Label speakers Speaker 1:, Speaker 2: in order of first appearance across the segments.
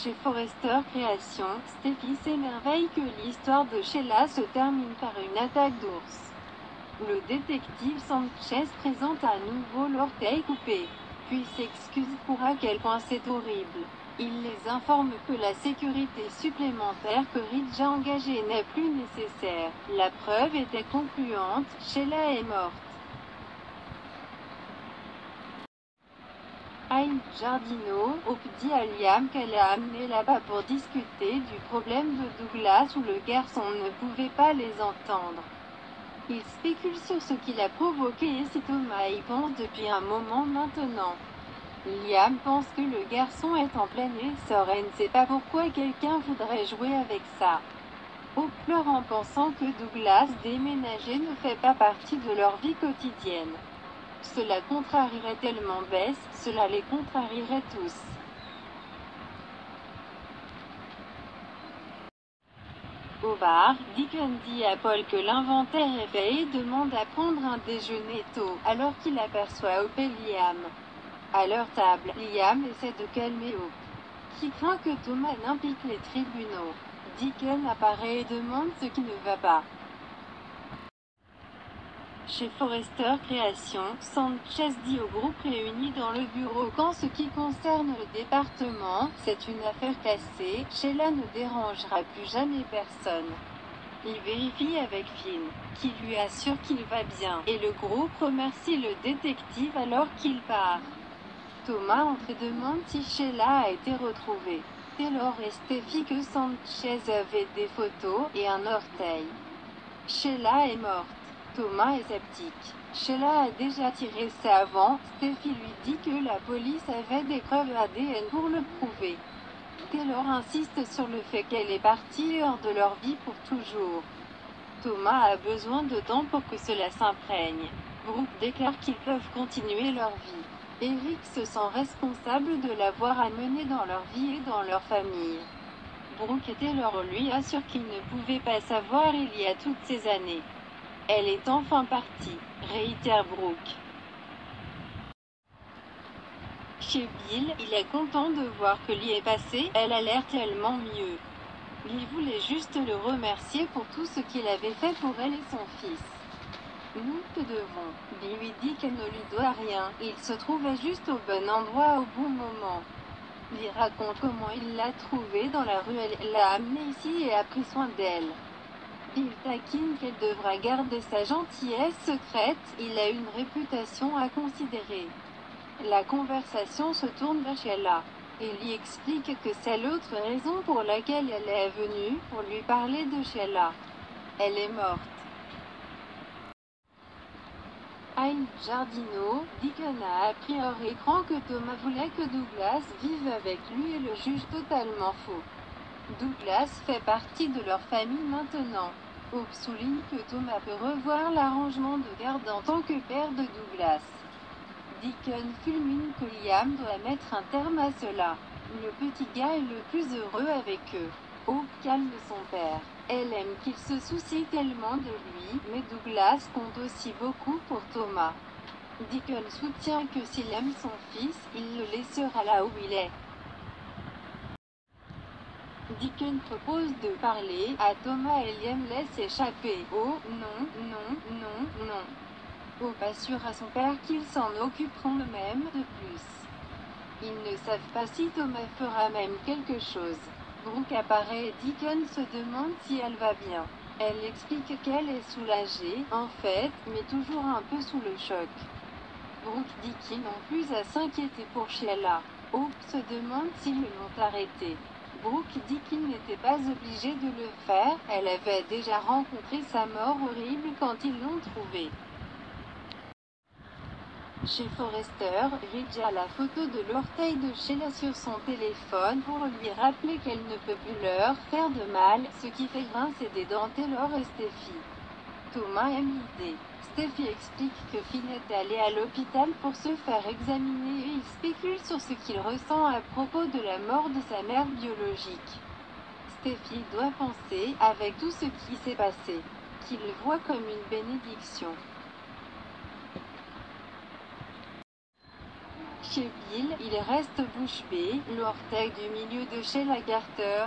Speaker 1: Chez Forrester Créations, Steffi s'émerveille que l'histoire de Sheila se termine par une attaque d'ours. Le détective Sanchez présente à nouveau l'orteil coupé, puis s'excuse pour à quel point c'est horrible. Il les informe que la sécurité supplémentaire que Ridge a engagée n'est plus nécessaire. La preuve était concluante, Sheila est morte. Aïe Giardino, Hope dit à Liam qu'elle a amené là-bas pour discuter du problème de Douglas où le garçon ne pouvait pas les entendre. Il spécule sur ce qui l'a provoqué et si Thomas y pense depuis un moment maintenant. Liam pense que le garçon est en plein essor et ne sait pas pourquoi quelqu'un voudrait jouer avec ça. Hope pleure en pensant que Douglas déménager ne fait pas partie de leur vie quotidienne. Cela contrarierait tellement Bess, cela les contrarierait tous. Au bar, Deacon dit à Paul que l'inventaire est fait et demande à prendre un déjeuner tôt, alors qu'il aperçoit Hope et Liam. À leur table, Liam essaie de calmer Hope, qui craint que Thomas n'implique les tribunaux. Deacon apparaît et demande ce qui ne va pas. Chez Forrester Créations, Sanchez dit au groupe réuni dans le bureau qu'en ce qui concerne le département, c'est une affaire classée, Sheila ne dérangera plus jamais personne. Il vérifie avec Finn, qui lui assure qu'il va bien, et le groupe remercie le détective alors qu'il part. Thomas entre et demande si Sheila a été retrouvée. Taylor et Steffi que Sanchez avait des photos et un orteil. Sheila est morte. Thomas est sceptique. Sheila a déjà tiré ça avant. Steffi lui dit que la police avait des preuves ADN pour le prouver. Taylor insiste sur le fait qu'elle est partie hors de leur vie pour toujours. Thomas a besoin de temps pour que cela s'imprègne. Brooke déclare qu'ils peuvent continuer leur vie. Eric se sent responsable de l'avoir amené dans leur vie et dans leur famille. Brooke et Taylor lui assurent qu'ils ne pouvaient pas savoir il y a toutes ces années. Elle est enfin partie, réitère Brooke. Chez Bill, il est content de voir que Lee est passé, elle a l'air tellement mieux. Lee voulait juste le remercier pour tout ce qu'il avait fait pour elle et son fils. Nous te devons. Lee lui dit qu'elle ne lui doit rien, il se trouvait juste au bon endroit au bon moment. Lee raconte comment il l'a trouvée dans la rue, elle l'a amenée ici et a pris soin d'elle. Il taquine qu'elle devra garder sa gentillesse secrète, il a une réputation à considérer. La conversation se tourne vers Sheila. Il lui explique que c'est l'autre raison pour laquelle elle est venue, pour lui parler de Sheila. Elle est morte. Aïe Giardino, Deacon a appris hors écran que Thomas voulait que Douglas vive avec lui et le juge totalement faux. Douglas fait partie de leur famille maintenant. Hope souligne que Thomas peut revoir l'arrangement de garde en tant que père de Douglas. Deacon fulmine que Liam doit mettre un terme à cela. Le petit gars est le plus heureux avec eux. Hope calme son père. Elle aime qu'il se soucie tellement de lui, mais Douglas compte aussi beaucoup pour Thomas. Deacon soutient que s'il aime son fils, il le laissera là où il est. Deacon propose de parler à Thomas et Liam laisse échapper. Oh, non, non, non, non. Hope assure à son père qu'ils s'en occuperont eux-mêmes de plus. Ils ne savent pas si Thomas fera même quelque chose. Brooke apparaît et Deacon se demande si elle va bien. Elle explique qu'elle est soulagée, en fait, mais toujours un peu sous le choc. Brooke dit qu'ils n'ont plus à s'inquiéter pour Sheila. Hope se demande s'ils l'ont arrêté. Brooke dit qu'ils n'étaient pas obligés de le faire, elle avait déjà rencontré sa mort horrible quand ils l'ont trouvée. Chez Forrester, Ridge a la photo de l'orteil de Sheila sur son téléphone pour lui rappeler qu'elle ne peut plus leur faire de mal, ce qui fait grincer des dents Taylor et Steffi. Thomas aime l'idée. Steffi explique que Finn est allé à l'hôpital pour se faire examiner et il spécule sur ce qu'il ressent à propos de la mort de sa mère biologique. Steffi doit penser, avec tout ce qui s'est passé, qu'il le voit comme une bénédiction. chez Bill, il reste bouche bée. L'orteil du milieu de Sheila Carter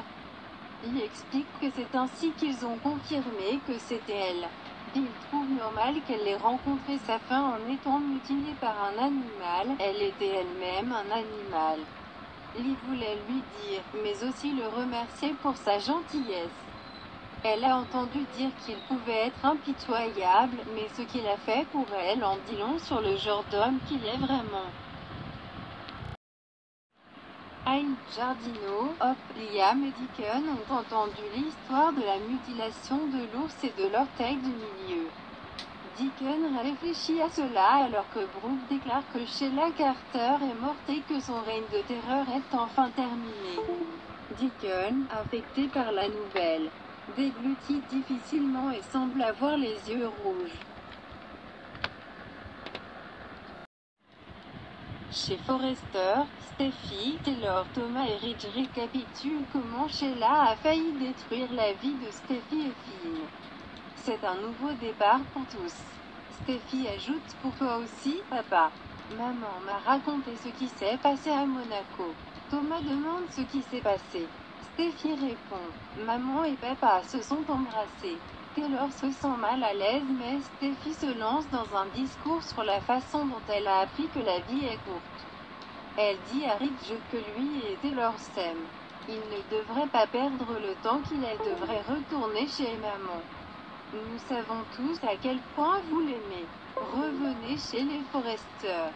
Speaker 1: lui explique que c'est ainsi qu'ils ont confirmé que c'était elle. Bill trouve normal qu'elle ait rencontré sa fin en étant mutilée par un animal. Elle était elle-même un animal. Lee voulait lui dire, mais aussi le remercier pour sa gentillesse. Elle a entendu dire qu'il pouvait être impitoyable, mais ce qu'il a fait pour elle en dit long sur le genre d'homme qu'il est vraiment. Hein Jardino, Hop, Liam et Deacon ont entendu l'histoire de la mutilation de l'ours et de l'orteil du milieu. Deacon réfléchit à cela alors que Brooke déclare que Sheila Carter est morte et que son règne de terreur est enfin terminé. Deacon, affecté par la nouvelle, déglutit difficilement et semble avoir les yeux rouges. Chez Forrester, Steffi, Taylor, Thomas et Ridge récapitulent comment Sheila a failli détruire la vie de Steffi et Finn. C'est un nouveau départ pour tous. Steffi ajoute « Pour toi aussi, papa. Maman m'a raconté ce qui s'est passé à Monaco. » Thomas demande ce qui s'est passé. Steffi répond « Maman et papa se sont embrassés. » Taylor se sent mal à l'aise mais Steffi se lance dans un discours sur la façon dont elle a appris que la vie est courte. Elle dit à Ridge que lui et Taylor s'aiment. Il ne devrait pas perdre le temps qu'il devrait retourner chez maman. Nous savons tous à quel point vous l'aimez. Revenez chez les Forrester.